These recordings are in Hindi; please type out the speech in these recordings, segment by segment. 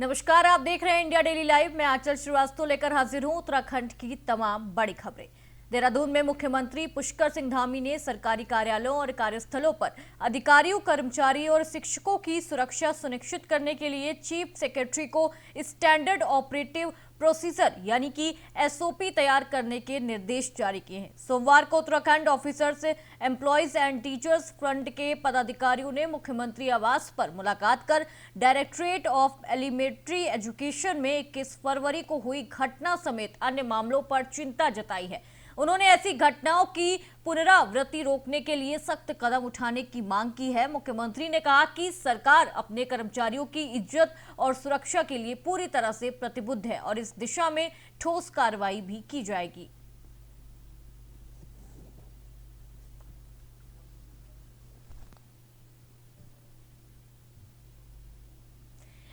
नमस्कार, आप देख रहे हैं इंडिया डेली लाइव। मैं आंचल श्रीवास्तव लेकर हाजिर हूं उत्तराखंड की तमाम बड़ी खबरें। देहरादून में मुख्यमंत्री पुष्कर सिंह धामी ने सरकारी कार्यालयों और कार्यस्थलों पर अधिकारियों, कर्मचारियों और शिक्षकों की सुरक्षा सुनिश्चित करने के लिए चीफ सेक्रेटरी को स्टैंडर्ड ऑपरेटिव प्रोसीजर यानी कि एसओपी तैयार करने के निर्देश जारी किए हैं। सोमवार को Uttarakhand officers, employees and teachers front के पदाधिकारियों ने मुख्यमंत्री आवास पर मुलाकात कर डायरेक्टरेट ऑफ एलिमेंट्री एजुकेशन में 21 फरवरी को हुई घटना समेत अन्य मामलों पर चिंता जताई है। उन्होंने ऐसी घटनाओं की पुनरावृत्ति रोकने के लिए सख्त कदम उठाने की मांग की है। मुख्यमंत्री ने कहा कि सरकार अपने कर्मचारियों की इज्जत और सुरक्षा के लिए पूरी तरह से प्रतिबद्ध है और इस दिशा में ठोस कार्रवाई भी की जाएगी।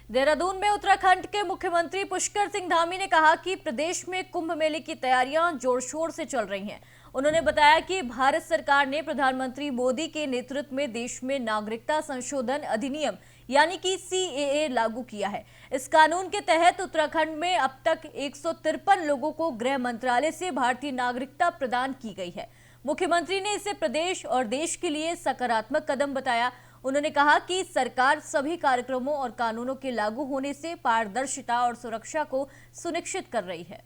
देहरादून में उत्तराखंड के मुख्यमंत्री पुष्कर सिंह धामी ने कहा कि प्रदेश में कुंभ मेले की तैयारियां जोर शोर से चल रही हैं। उन्होंने बताया कि भारत सरकार ने प्रधानमंत्री मोदी के नेतृत्व में देश में नागरिकता संशोधन अधिनियम यानी कि सीएए लागू किया है। इस कानून के तहत उत्तराखंड में अब तक 153 लोगों को गृह मंत्रालय से भारतीय नागरिकता प्रदान की गई है। मुख्यमंत्री ने इसे प्रदेश और देश के लिए सकारात्मक कदम बताया। उन्होंने कहा कि सरकार सभी कार्यक्रमों और कानूनों के लागू होने से पारदर्शिता और सुरक्षा को सुनिश्चित कर रही है।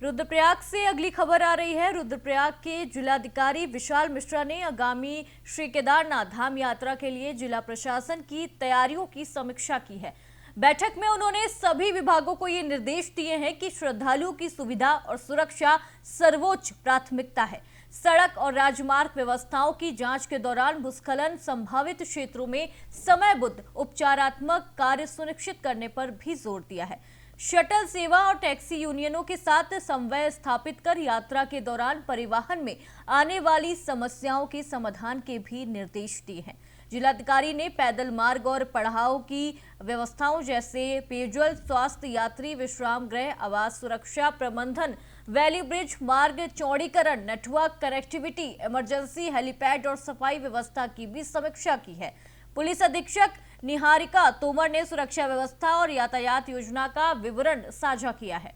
रुद्रप्रयाग से अगली खबर आ रही है। रुद्रप्रयाग के जिलाधिकारी विशाल मिश्रा ने आगामी श्री केदारनाथ धाम यात्रा के लिए जिला प्रशासन की तैयारियों की समीक्षा की है। बैठक में उन्होंने सभी विभागों को ये निर्देश दिए हैं कि श्रद्धालुओं की सुविधा और सुरक्षा सर्वोच्च प्राथमिकता है। सड़क और राजमार्ग व्यवस्थाओं की जांच के दौरान भूस्खलन संभावित क्षेत्रों में समयबद्ध उपचारात्मक कार्य सुनिश्चित करने पर भी जोर दिया है। शटल सेवा और टैक्सी यूनियनों के साथ समन्वय स्थापित कर यात्रा के दौरान परिवहन में आने वाली समस्याओं के समाधान के भी निर्देश दिए हैं। जिलाधिकारी ने पैदल मार्ग और पड़ाव की व्यवस्थाओं जैसे पेयजल, स्वास्थ्य, यात्री विश्राम गृह, आवास सुरक्षा प्रबंधन, वैली ब्रिज मार्ग चौड़ीकरण, नेटवर्क कनेक्टिविटी, इमरजेंसी हेलीपैड और सफाई व्यवस्था की भी समीक्षा की है। पुलिस अधीक्षक निहारिका तोमर ने सुरक्षा व्यवस्था और यातायात योजना का विवरण साझा किया है।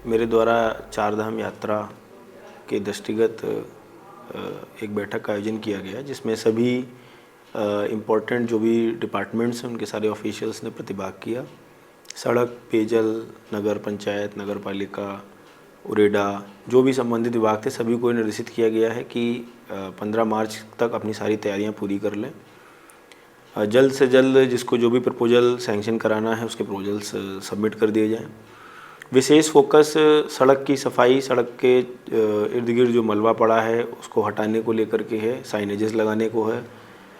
मेरे द्वारा चारधाम यात्रा के दृष्टिगत एक बैठक का आयोजन किया गया, जिसमें सभी इम्पोर्टेंट जो भी डिपार्टमेंट्स हैं उनके सारे ऑफिशियल्स ने प्रतिभाग किया। सड़क, पेयजल, नगर पंचायत, नगर पालिका, उरेडा, जो भी संबंधित विभाग थे सभी को निर्देशित किया गया है कि 15 मार्च तक अपनी सारी तैयारियां पूरी कर लें। जल्द से जल्द जिसको जो भी प्रपोजल सैंक्शन कराना है उसके प्रपोजल्स सबमिट कर दिए जाएं। विशेष फोकस सड़क की सफाई, सड़क के इर्द गिर्द जो मलबा पड़ा है उसको हटाने को लेकर के है, साइनेजेस लगाने को है,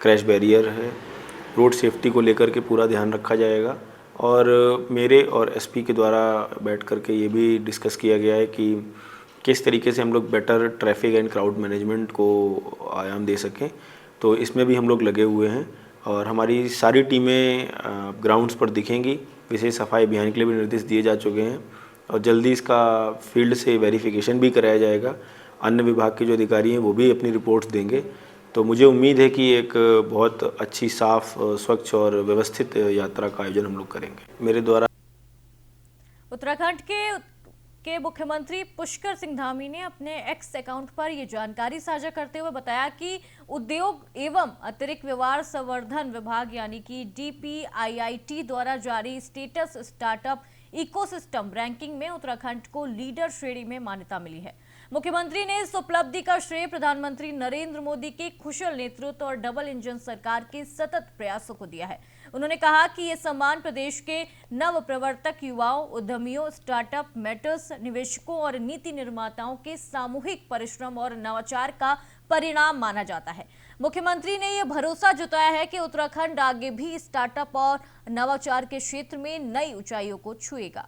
क्रैश बैरियर है, रोड सेफ्टी को लेकर के पूरा ध्यान रखा जाएगा। और मेरे और एसपी के द्वारा बैठ कर के ये भी डिस्कस किया गया है कि किस तरीके से हम लोग better traffic and crowd management को आयाम दे सकें। तो इसमें भी हम लोग लगे हुए हैं और हमारी सारी टीमें ग्राउंड्स पर दिखेंगी। विशेष सफाई अभियान के लिए भी निर्देश दिए जा चुके हैं और जल्दी इसका फील्ड से वेरिफिकेशन भी कराया जाएगा। अन्य विभाग के जो अधिकारी हैं वो भी अपनी रिपोर्ट्स देंगे। तो मुझे उम्मीद है कि एक बहुत अच्छी, साफ, स्वच्छ और व्यवस्थित यात्रा का आयोजन हम लोग करेंगे। मेरे द्वारा उत्तराखंड के मुख्यमंत्री पुष्कर सिंह धामी ने अपने एक्स अकाउंट पर यह जानकारी साझा करते हुए बताया कि उद्योग एवं अतिरिक्त व्यवहार संवर्धन विभाग यानी कि DPIIT द्वारा जारी स्टेटस स्टार्टअप इकोसिस्टम रैंकिंग में उत्तराखंड को लीडर श्रेणी में मान्यता मिली है। मुख्यमंत्री ने इस उपलब्धि का श्रेय प्रधानमंत्री नरेंद्र मोदी के कुशल नेतृत्व और डबल इंजन सरकार के सतत प्रयासों को दिया है। उन्होंने कहा कि यह सम्मान प्रदेश के नव प्रवर्तक युवाओं, उद्यमियों, स्टार्टअप मेटर्स, निवेशकों और नीति निर्माताओं के सामूहिक परिश्रम और नवाचार का परिणाम माना जाता है। मुख्यमंत्री ने यह भरोसा जताया है कि उत्तराखंड आगे भी स्टार्टअप और नवाचार के क्षेत्र में नई ऊंचाइयों को छुएगा।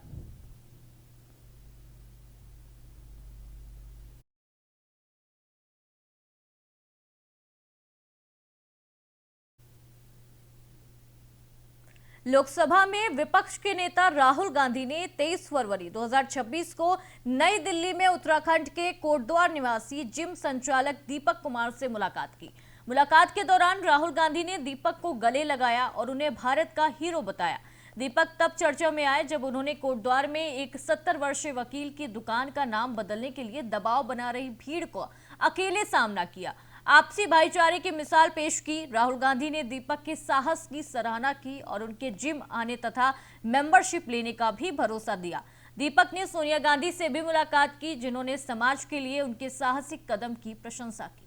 लोकसभा में विपक्ष के नेता राहुल गांधी ने 23 फरवरी 2026 को नई दिल्ली में उत्तराखंड के कोटद्वार निवासी जिम संचालक दीपक कुमार से मुलाकात की। मुलाकात के दौरान राहुल गांधी ने दीपक को गले लगाया और उन्हें भारत का हीरो बताया। दीपक तब चर्चा में आए जब उन्होंने कोटद्वार में एक 70 वर्षीय वकील की दुकान का नाम बदलने के लिए दबाव बना रही भीड़ को अकेले सामना किया, आपसी भाईचारे की मिसाल पेश की। राहुल गांधी ने दीपक के साहस की सराहना की और उनके जिम आने तथा मेंबरशिप लेने का भी भरोसा दिया। दीपक ने सोनिया गांधी से भी मुलाकात की, जिन्होंने समाज के लिए उनके साहसिक कदम की प्रशंसा की।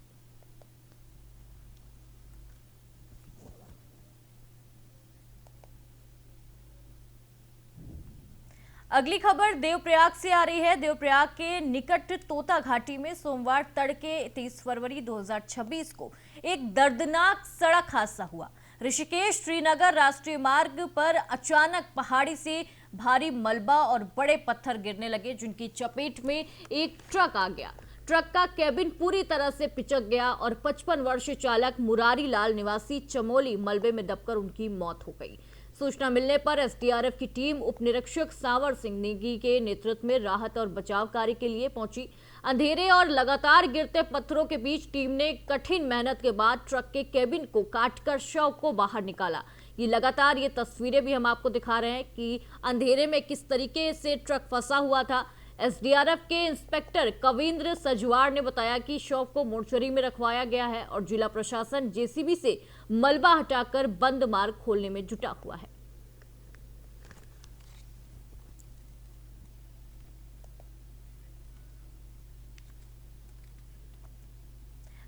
अगली खबर देवप्रयाग से आ रही है। देवप्रयाग के निकट तोता घाटी में सोमवार तड़के 23 फरवरी 2026 को एक दर्दनाक सड़क हादसा हुआ। ऋषिकेश श्रीनगर राष्ट्रीय मार्ग पर अचानक पहाड़ी से भारी मलबा और बड़े पत्थर गिरने लगे, जिनकी चपेट में एक ट्रक आ गया। ट्रक का केबिन पूरी तरह से पिचक गया और 55 वर्षीय चालक मुरारी लाल निवासी चमोली मलबे में दबकर उनकी मौत हो गई। सूचना मिलने पर एसडीआरएफ की टीम उप निरीक्षक सांवर सिंह नेगी के नेतृत्व में राहत और बचाव कार्य के लिए पहुंची। अंधेरे और लगातार गिरते पत्थरों के बीच टीम ने कठिन मेहनत के बाद ट्रक के केबिन को काटकर शव को बाहर निकाला। ये तस्वीरें भी हम आपको दिखा रहे हैं कि अंधेरे में किस तरीके से ट्रक फंसा हुआ था। एसडीआरएफ के इंस्पेक्टर कविंद्र सजवार ने बताया कि शव को मोर्चरी में रखवाया गया है और जिला प्रशासन जेसीबी से मलबा हटाकर बंद मार्ग खोलने में जुटा हुआ है।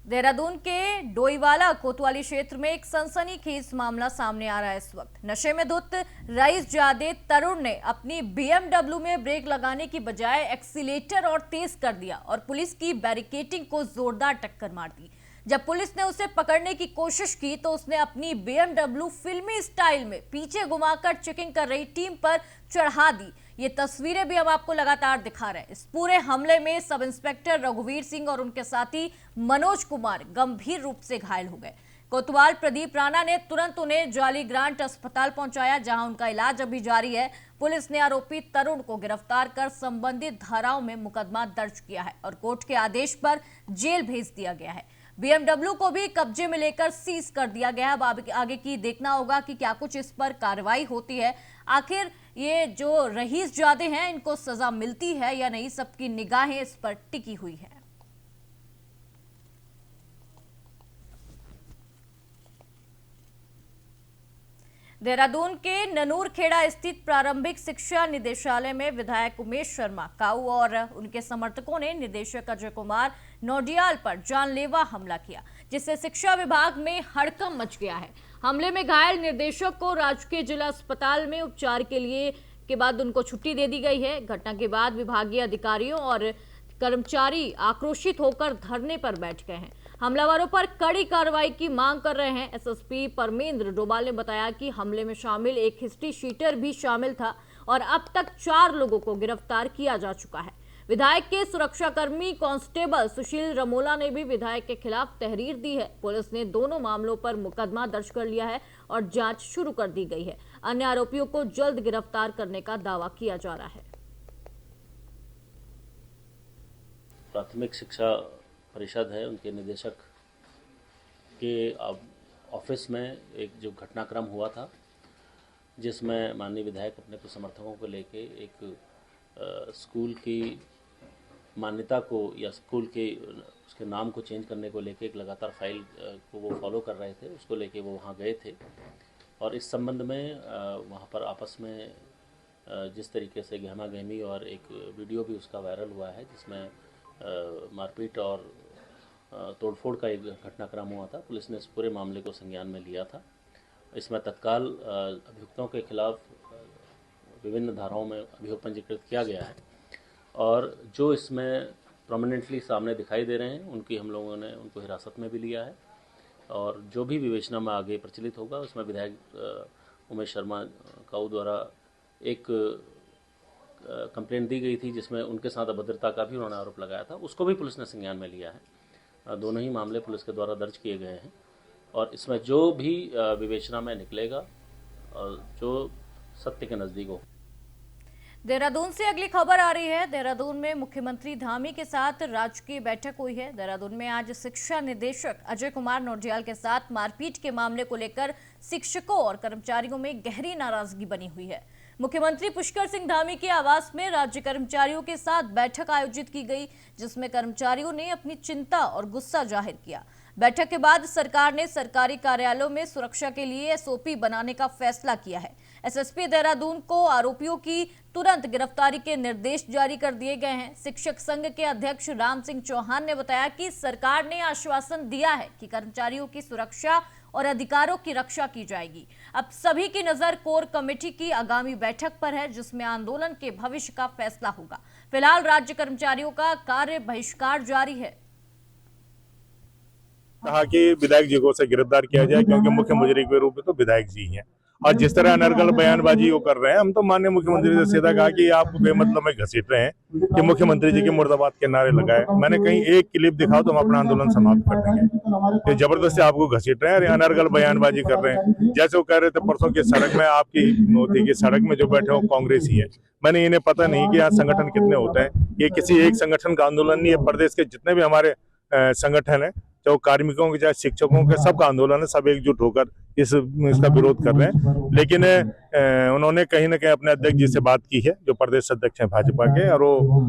देहरादून के डोईवाला कोतवाली क्षेत्र में एक सनसनीखेज मामला सामने आ रहा है। इस वक्त नशे में धुत रईस जादे तरुण ने अपनी बीएमडब्ल्यू में ब्रेक लगाने की बजाय एक्सीलेटर और तेज कर दिया और पुलिस की बैरिकेडिंग को जोरदार टक्कर मार दी। जब पुलिस ने उसे पकड़ने की कोशिश की तो उसने अपनी बीएमडब्ल्यू फिल्मी स्टाइल में पीछे घुमाकर चेकिंग कर रही टीम पर चढ़ा दी। ये तस्वीरें भी हम आपको लगातार दिखा रहे हैं। इस पूरे हमले में सब इंस्पेक्टर रघुवीर सिंह और उनके साथी मनोज कुमार गंभीर रूप से घायल हो गए। कोतवाल प्रदीप राणा ने तुरंत उन्हें जाली ग्रांट अस्पताल पहुंचाया, जहां उनका इलाज अभी जारी है। पुलिस ने आरोपी तरुण को गिरफ्तार कर संबंधित धाराओं में मुकदमा दर्ज किया है और कोर्ट के आदेश पर जेल भेज दिया गया है। बीएमडब्ल्यू को भी कब्जे में लेकर सीज कर दिया गया है। अब आगे की देखना होगा कि क्या कुछ इस पर कार्रवाई होती है। आखिर ये जो रईस जादे हैं, इनको सजा मिलती है या नहीं, सबकी निगाहें इस पर टिकी हुई है। देहरादून के ननूरखेड़ा स्थित प्रारंभिक शिक्षा निदेशालय में विधायक उमेश शर्मा काऊ और उनके समर्थकों ने निदेशक अजय कुमार नौडियाल पर जानलेवा हमला किया, जिससे शिक्षा विभाग में हड़कंप मच गया है। हमले में घायल निर्देशक को राजकीय जिला अस्पताल में उपचार के बाद उनको छुट्टी दे दी गई है। घटना के बाद विभागीय अधिकारियों और कर्मचारी आक्रोशित होकर धरने पर बैठ गए हैं। हमलावरों पर कड़ी कार्रवाई की मांग कर रहे हैं। एसएसपी परमेंद्र डोभाल ने बताया कि हमले में शामिल एक हिस्ट्री शीटर भी शामिल था और अब तक 4 लोगों को गिरफ्तार किया जा चुका है। विधायक के सुरक्षाकर्मी कांस्टेबल सुशील रमोला ने भी विधायक के खिलाफ तहरीर दी है। पुलिस ने दोनों मामलों पर मुकदमा दर्ज कर लिया है और जांच शुरू कर दी गई है। अन्य आरोपियों को जल्द गिरफ्तार करने का दावा किया जा रहा है। प्राथमिक शिक्षा परिषद है, उनके निदेशक के ऑफिस में एक जो घटनाक्रम हुआ था, जिसमें माननीय विधायक अपने कुछ समर्थकों को लेके एक स्कूल की मान्यता को या स्कूल के उसके नाम को चेंज करने को लेके एक लगातार फाइल को वो फॉलो कर रहे थे, उसको लेके वो वहाँ गए थे और इस संबंध में वहाँ पर आपस में जिस तरीके से गहमा गहमी और एक वीडियो भी उसका वायरल हुआ है, जिसमें मारपीट और तोड़फोड़ का एक घटनाक्रम हुआ था। पुलिस ने इस पूरे मामले को संज्ञान में लिया था। इसमें तत्काल अभियुक्तों के खिलाफ विभिन्न धाराओं में अभियोग पंजीकृत किया गया है और जो इसमें प्रोमिनेंटली सामने दिखाई दे रहे हैं, उनकी हम लोगों ने उनको हिरासत में भी लिया है और जो भी विवेचना में आगे प्रचलित होगा, उसमें विधायक उमेश शर्मा काऊ द्वारा एक कंप्लेंट दी गई थी, जिसमें उनके साथ अभद्रता का भी उन्होंने आरोप लगाया था, उसको भी पुलिस ने संज्ञान में लिया है। दोनों ही मामले पुलिस के द्वारा दर्ज किए गए हैं और इसमें जो भी विवेचना में निकलेगा जो सत्य के नज़दीक हो। देहरादून से अगली खबर आ रही है। देहरादून में मुख्यमंत्री धामी के साथ राजकीय बैठक हुई है। देहरादून में आज शिक्षा निदेशक अजय कुमार नौटियाल के साथ मारपीट के मामले को लेकर शिक्षकों और कर्मचारियों में गहरी नाराजगी बनी हुई है। मुख्यमंत्री पुष्कर सिंह धामी के आवास में राज्य कर्मचारियों के साथ बैठक आयोजित की गई, जिसमें कर्मचारियों ने अपनी चिंता और गुस्सा जाहिर किया। बैठक के बाद सरकार ने सरकारी कार्यालयों में सुरक्षा के लिए एसओपी बनाने का फैसला किया है। एसएसपी देहरादून को आरोपियों की तुरंत गिरफ्तारी के निर्देश जारी कर दिए गए हैं। शिक्षक संघ के अध्यक्ष राम सिंह चौहान ने बताया कि सरकार ने आश्वासन दिया है कि कर्मचारियों की सुरक्षा और अधिकारों की रक्षा की जाएगी। अब सभी की नजर कोर कमेटी की आगामी बैठक पर है, जिसमें आंदोलन के भविष्य का फैसला होगा। फिलहाल राज्य कर्मचारियों का कार्य बहिष्कार जारी है। कहा कि विधायक जी को से गिरफ्तार किया जाए, क्योंकि मुख्य मुजरिम के रूप में तो विधायक जी हैं। और जिस तरह अनर्गल बयानबाजी वो कर रहे हैं, हम तो माननीय मुख्यमंत्री से सीधा कहा कि आप बेमतलब में घसीट रहे हैं कि मुख्यमंत्री जी के मुर्दाबाद के नारे लगाए। मैंने कहीं एक क्लिप दिखाओ तो हम अपना आंदोलन समाप्त कर देंगे। ये जबरदस्ती आपको घसीट रहे हैं, अनर्गल बयानबाजी कर रहे हैं। जैसे वो कह रहे थे परसों की सड़क में आपकी होती कि सड़क में जो बैठे हो कांग्रेसी है। मैंने इन्हें पता नहीं कि यहाँ संगठन कितने होते हैं। ये किसी एक संगठन का आंदोलन नहीं है। प्रदेश के जितने भी हमारे संगठन है, चाहे कार्मिकों के चाहे शिक्षकों के, सबका आंदोलन है। सब एकजुट होकर इसका विरोध कर रहे हैं। लेकिन उन्होंने कहीं ना कहीं अपने अध्यक्ष जी से बात की है, जो प्रदेश अध्यक्ष हैं भाजपा के, और वो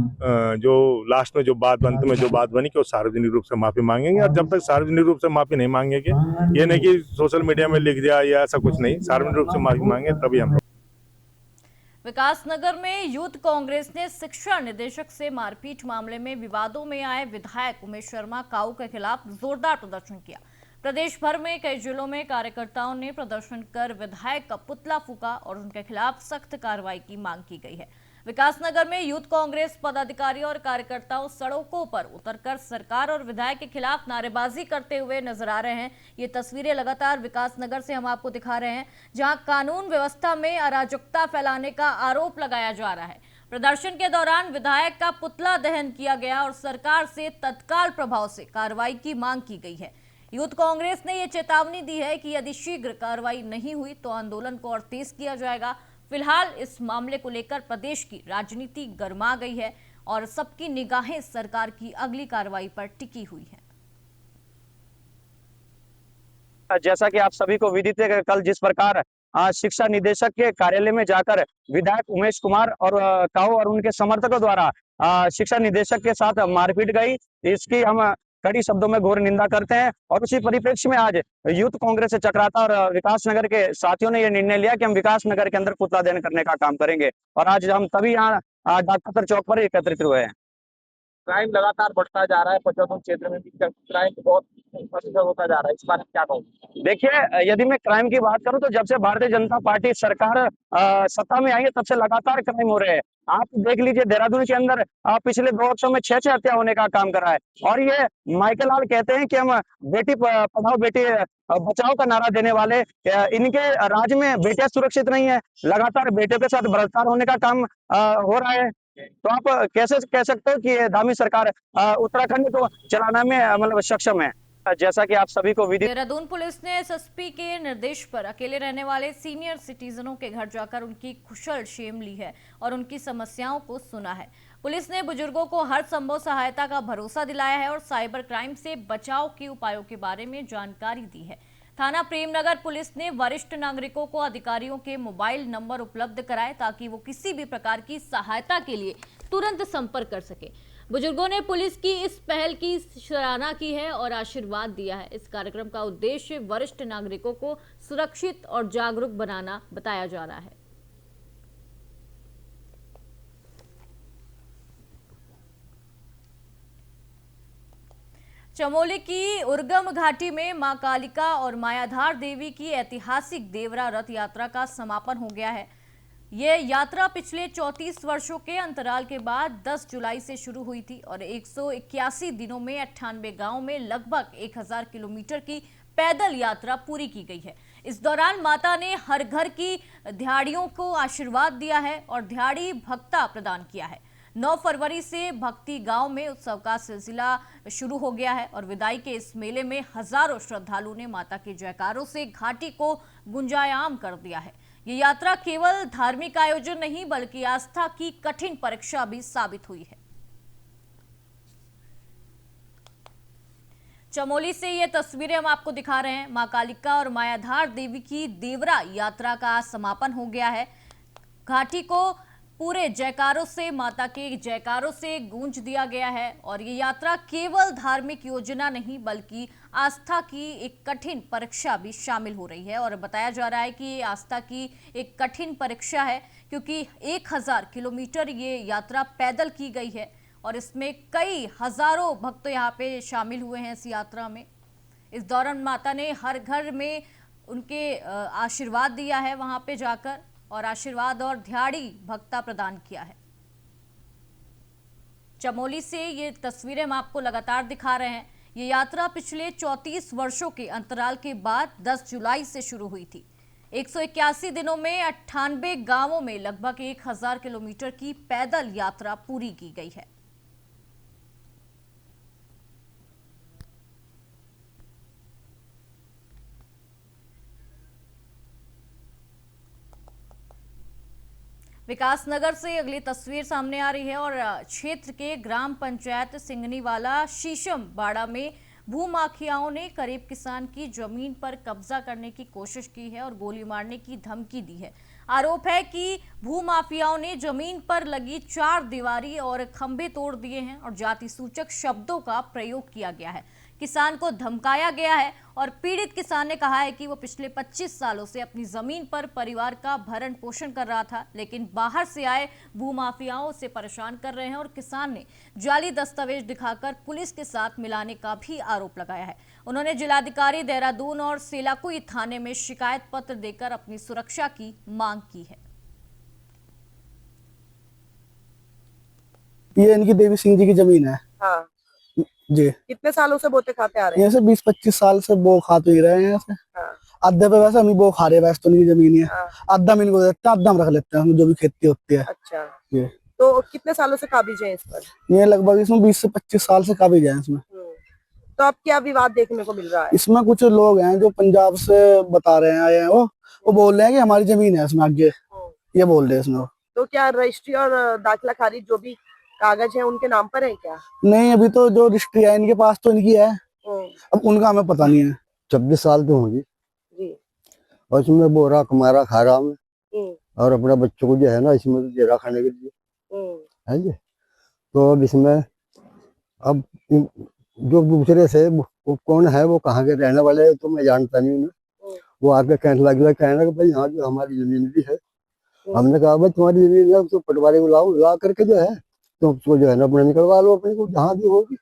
जो लास्ट में जो बात अंत में जो बात बनी कि वो सार्वजनिक रूप से माफी मांगेंगे। और जब तक सार्वजनिक रूप से माफी नहीं मांगेंगे, ये नहीं कि सोशल मीडिया में लिख दिया या ऐसा कुछ नहीं, सार्वजनिक रूप से माफी मांगे तभी हम। विकासनगर में यूथ कांग्रेस ने शिक्षा निदेशक से मारपीट मामले में विवादों में आए विधायक उमेश शर्मा काऊ के खिलाफ जोरदार प्रदर्शन किया। प्रदेश भर में कई जिलों में कार्यकर्ताओं ने प्रदर्शन कर विधायक का पुतला फूका और उनके खिलाफ सख्त कार्रवाई की मांग की गई है। विकासनगर में यूथ कांग्रेस पदाधिकारियों और कार्यकर्ताओं सड़कों पर उतरकर सरकार और विधायक के खिलाफ नारेबाजी करते हुए नजर आ रहे हैं। ये तस्वीरें लगातार विकासनगर से हम आपको दिखा रहे हैं, जहां कानून व्यवस्था में अराजकता फैलाने का आरोप लगाया जा रहा है। प्रदर्शन के दौरान विधायक का पुतला दहन किया गया और सरकार से तत्काल प्रभाव से कार्रवाई की मांग की गई है। यूथ कांग्रेस ने यह चेतावनी दी है कि यदि शीघ्र कार्रवाई नहीं हुई तो आंदोलन को और तेज किया जाएगा। फिलहाल इस मामले को लेकर प्रदेश की राजनीति गर्मा गई है और सबकी निगाहें सरकार की अगली कार्रवाई पर टिकी हुई हैं। जैसा कि आप सभी को विदित है, कल जिस प्रकार शिक्षा निदेशक के कार्यालय में जाकर विधायक उमेश कुमार और काऊ और उनके समर्थकों द्वारा शिक्षा निदेशक के साथ मारपीट गई, इसकी हम कड़ी शब्दों में घोर निंदा करते हैं। और उसी परिप्रेक्ष्य में आज यूथ कांग्रेस से चक्राता और विकासनगर के साथियों ने यह निर्णय लिया कि हम विकासनगर के अंदर पुतला दहन करने का काम करेंगे। और आज हम तभी यहाँ डॉक्टर चौक पर एकत्रित हुए हैं। क्राइम लगातार बढ़ता जा रहा है, पचौतम क्षेत्र में भी क्राइम बहुत होता जा रहा है, इस बारे में क्या कहूँ? देखिए, यदि मैं क्राइम की बात करूं तो जब से भारतीय जनता पार्टी सरकार सत्ता में आई है, तब से लगातार क्राइम हो रहे हैं। आप देख लीजिए, देहरादून के अंदर पिछले 2 हफ्तों में 6 हत्या होने का काम कर रहा है। और ये माइकल लाल कहते हैं कि हम बेटी पढ़ाओ बेटी बचाओ का नारा देने वाले, इनके राज्य में बेटियां सुरक्षित नहीं है। लगातार बेटियों के साथ बलात्कार होने का काम हो रहा है। तो आप कैसे कह सकते हो कि धामी सरकार उत्तराखंड को चलाने में मतलब सक्षम है? जैसा कि आप सभी को विदित। देहरादून पुलिस ने एसएसपी के निर्देश पर अकेले रहने वाले सीनियर सिटीजनों के घर जाकर उनकी कुशल क्षेम ली है और उनकी समस्याओं को सुना है। पुलिस ने बुजुर्गों को हर संभव सहायता का भरोसा दिलाया है और साइबर क्राइम से बचाव के उपायों के बारे में जानकारी दी है। थाना प्रेमनगर पुलिस ने वरिष्ठ नागरिकों को अधिकारियों के मोबाइल नंबर उपलब्ध कराए ताकि वो किसी भी प्रकार की सहायता के लिए तुरंत संपर्क कर सके। बुजुर्गों ने पुलिस की इस पहल की सराहना की है और आशीर्वाद दिया है। इस कार्यक्रम का उद्देश्य वरिष्ठ नागरिकों को सुरक्षित और जागरूक बनाना बताया जा रहा है। चमोली की उर्गम घाटी में मां कालिका और मायाधार देवी की ऐतिहासिक देवरा रथ यात्रा का समापन हो गया है। ये यात्रा पिछले 34 वर्षों के अंतराल के बाद 10 जुलाई से शुरू हुई थी और 181 दिनों में 98 गांवों में लगभग 1000 किलोमीटर की पैदल यात्रा पूरी की गई है। इस दौरान माता ने हर घर की दिहाड़ियों को आशीर्वाद दिया है और दिहाड़ी भक्ता प्रदान किया है। 9 फरवरी से भक्ति गांव में उत्सव का सिलसिला शुरू हो गया है और विदाई के इस मेले में हजारों श्रद्धालुओं ने माता के जयकारों से घाटी को गुंजायाम कर दिया है। ये यात्रा केवल धार्मिक आयोजन नहीं बल्कि आस्था की कठिन परीक्षा भी साबित हुई है। चमोली से ये तस्वीरें हम आपको दिखा रहे हैं। मां कालिका और मायाधार देवी की देवरा यात्रा का आज समापन हो गया है। घाटी को पूरे जयकारों से, माता के जयकारों से गूंज दिया गया है और ये यात्रा केवल धार्मिक योजना नहीं बल्कि आस्था की एक कठिन परीक्षा भी शामिल हो रही है। और बताया जा रहा है कि ये आस्था की एक कठिन परीक्षा है क्योंकि 1000 किलोमीटर ये यात्रा पैदल की गई है और इसमें कई हजारों भक्त यहाँ पे शामिल हुए हैं इस यात्रा में। इस दौरान माता ने हर घर में उनके आशीर्वाद दिया है वहां पे जाकर, और आशीर्वाद और ध्याड़ी भक्ता प्रदान किया है। चमोली से ये तस्वीरें हम आपको लगातार दिखा रहे हैं। ये यात्रा पिछले 34 वर्षों के अंतराल के बाद 10 जुलाई से शुरू हुई थी। 181 दिनों में 98 गांवों में लगभग 1000 किलोमीटर की पैदल यात्रा पूरी की गई है। विकासनगर से अगली तस्वीर सामने आ रही है और क्षेत्र के ग्राम पंचायत सिंगनीवाला शीशम बाड़ा में भूमाफियाओं ने करीब किसान की जमीन पर कब्जा करने की कोशिश की है और गोली मारने की धमकी दी है। आरोप है कि भूमाफियाओं ने जमीन पर लगी 4 दीवारी और खंभे तोड़ दिए हैं और जाति सूचक शब्दों का प्रयोग किया गया है। किसान को धमकाया गया है और पीड़ित किसान ने कहा है कि वो पिछले 25 सालों से अपनी जमीन पर परिवार का भरण पोषण कर रहा था, लेकिन बाहर से आए भूमाफियाओं से परेशान कर रहे हैं और किसान ने जाली दस्तावेज दिखाकर पुलिस के साथ मिलाने का भी आरोप लगाया है। उन्होंने जिलाधिकारी देहरादून और सेलाकुई थाने में शिकायत पत्र देकर अपनी सुरक्षा की मांग की है। ये इनकी देवी सिंह जी की जमीन है। हाँ। जी। कितने सालों से बोते खाते आ रहे हैं? यहाँ से 20-25 साल से बो खाते ही रहे हैं यहाँ से। हाँ। आधे पे वैसे हम ही बो खा रहे हैं, वैसे तो इनकी जमीन है। हाँ। आधा हम इनको देते हैं, आधा हम रख लेते हैं, जो भी खेती होती है। अच्छा। ये तो कितने सालों से काबिज है इस पर? ये लगभग इसमें 20 से 25 साल से काबिज है इसमें। तो अब क्या विवाद देखने को मिल रहा है? इसमें कुछ लोग हैं जो पंजाब से बता रहे हैं, आए हैं, वो बोल रहे हैं कि हमारी जमीन है इसमें आगे, ये बोल रहे हैं इसमें। तो क्या रजिस्ट्री और दाखिला खारिज जो भी कागज है उनके नाम पर है क्या? नहीं, अभी तो जो रजिस्ट्री है इनके पास तो इनकी है, अब उनका हमें पता नहीं है। 26 साल तो होंगी जी। और इसमें बोरा कमारा खा रहा हूँ और अपने बच्चों को जो है ना इसमें तो दे रहा खाने के लिए है जी। तो अब इसमें अब जो दूसरे से वो कौन है, वो कहाँ के रहने वाले है तो मैं जानता नहीं उन्हें। वो आके कहने लगा कि भाई यहाँ जो हमारी जमीन भी है। हमने कहा भाई तुम्हारी जमीन है तो पटवारी को लाओ, ला करके जो है तो उसको जो है ना अपने निकलवा लो, अपने को जहाँ भी होगी।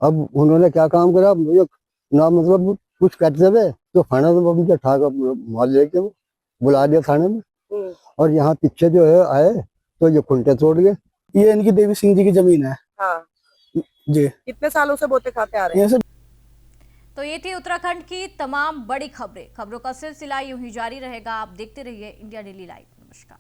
अब उन्होंने क्या काम करा, मुझे ना मतलब कुछ कहते हुए तो थाना तो मुझे ठाक माल लेके वो बुला दिया थाने में और यहाँ पीछे जो है आए तो ये खुंटे तोड़ गए। ये इनकी देवी सिंह जी की जमीन है। हाँ। जी। कितने सालों से बोते खाते आ रहे हैं? तो ये थी उत्तराखंड की तमाम बड़ी खबरों का सिलसिला यूं ही जारी रहेगा। आप देखते रहिए इंडिया डेली लाइव। नमस्कार।